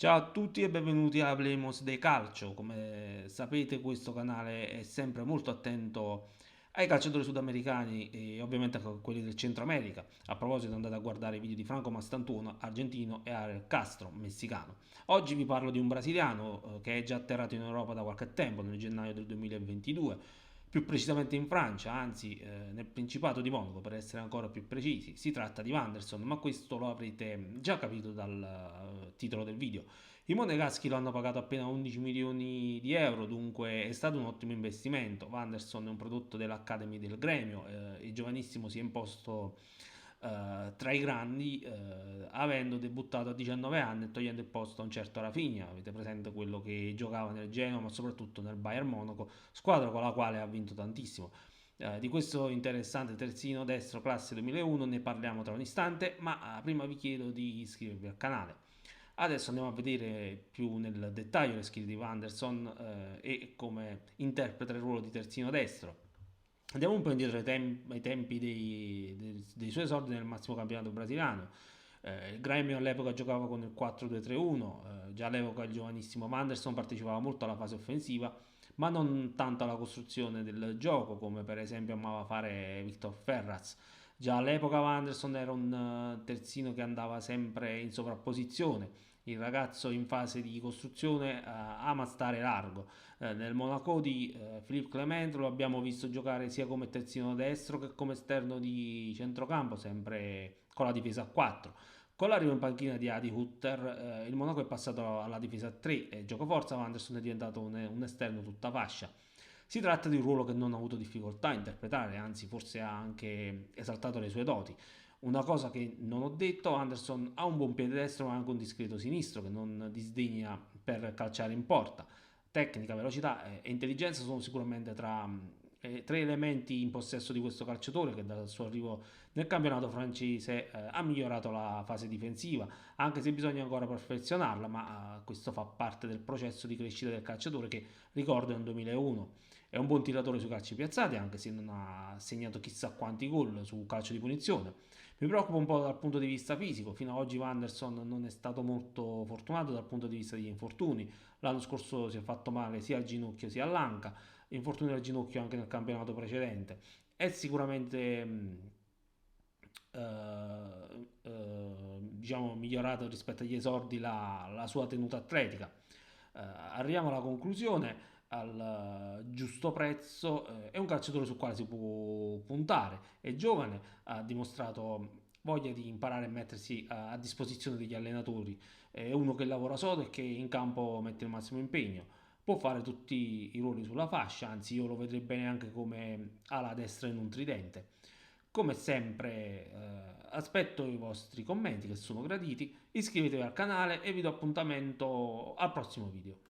Ciao a tutti e benvenuti a Hablemos de Calcio. Come sapete, questo canale è sempre molto attento ai calciatori sudamericani e ovviamente a quelli del Centro America. A proposito, andate a guardare i video di Franco Mastantuono, argentino, e Ariel Castro, messicano. Oggi vi parlo di un brasiliano che è già atterrato in Europa da qualche tempo, nel gennaio del 2022, più precisamente in Francia, anzi nel Principato di Monaco per essere ancora più precisi. Si tratta di Wanderson, ma questo lo avrete già capito dal titolo del video. I monegaschi lo hanno pagato appena 11 milioni di euro, dunque è stato un ottimo investimento. Wanderson è un prodotto dell'Academy del Gremio, il giovanissimo si è imposto tra i grandi, avendo debuttato a 19 anni e togliendo il posto a un certo Rafinha. Avete presente quello che giocava nel Genoa, ma soprattutto nel Bayern Monaco, squadra con la quale ha vinto tantissimo. Di questo interessante terzino destro classe 2001 ne parliamo tra un istante, ma prima vi chiedo di iscrivervi al canale. Adesso andiamo a vedere più nel dettaglio le skill di Wanderson e come interpreta il ruolo di terzino destro. Andiamo un po' indietro ai tempi dei suoi esordi nel massimo campionato brasiliano. Il Grêmio all'epoca giocava con il 4-2-3-1, già all'epoca il giovanissimo Wanderson partecipava molto alla fase offensiva, ma non tanto alla costruzione del gioco come per esempio amava fare Victor Ferraz. Già all'epoca Wanderson era un terzino che andava sempre in sovrapposizione. Il ragazzo in fase di costruzione ama stare largo. Nel Monaco di Philippe Clement lo abbiamo visto giocare sia come terzino destro che come esterno di centrocampo, sempre con la difesa a 4. Con l'arrivo in panchina di Adi Hutter, il Monaco è passato alla difesa a 3 e giocoforza Wanderson è diventato un esterno tutta fascia. Si tratta di un ruolo che non ha avuto difficoltà a interpretare, anzi forse ha anche esaltato le sue doti. Una cosa che non ho detto, Anderson ha un buon piede destro ma anche un discreto sinistro che non disdegna per calciare in porta. Tecnica, velocità e intelligenza sono sicuramente tra tre elementi in possesso di questo calciatore che dal suo arrivo nel campionato francese ha migliorato la fase difensiva, anche se bisogna ancora perfezionarla, ma questo fa parte del processo di crescita del calciatore che ricordo è un 2001. È un buon tiratore sui calci piazzati, anche se non ha segnato chissà quanti gol su calcio di punizione. Mi preoccupa un po' dal punto di vista fisico. Fino ad oggi Wanderson non è stato molto fortunato dal punto di vista degli infortuni. L'anno scorso si è fatto male sia al ginocchio sia all'anca, infortunio al ginocchio anche nel campionato precedente. È sicuramente diciamo, migliorato rispetto agli esordi la sua tenuta atletica. Arriviamo alla conclusione, al giusto prezzo, è un calciatore sul quale si può puntare, è giovane, ha dimostrato voglia di imparare a mettersi a disposizione degli allenatori, è uno che lavora sodo e che in campo mette il massimo impegno. Può fare tutti i ruoli sulla fascia, anzi io lo vedrei bene anche come ala destra in un tridente. Come sempre aspetto i vostri commenti che sono graditi, iscrivetevi al canale e vi do appuntamento al prossimo video.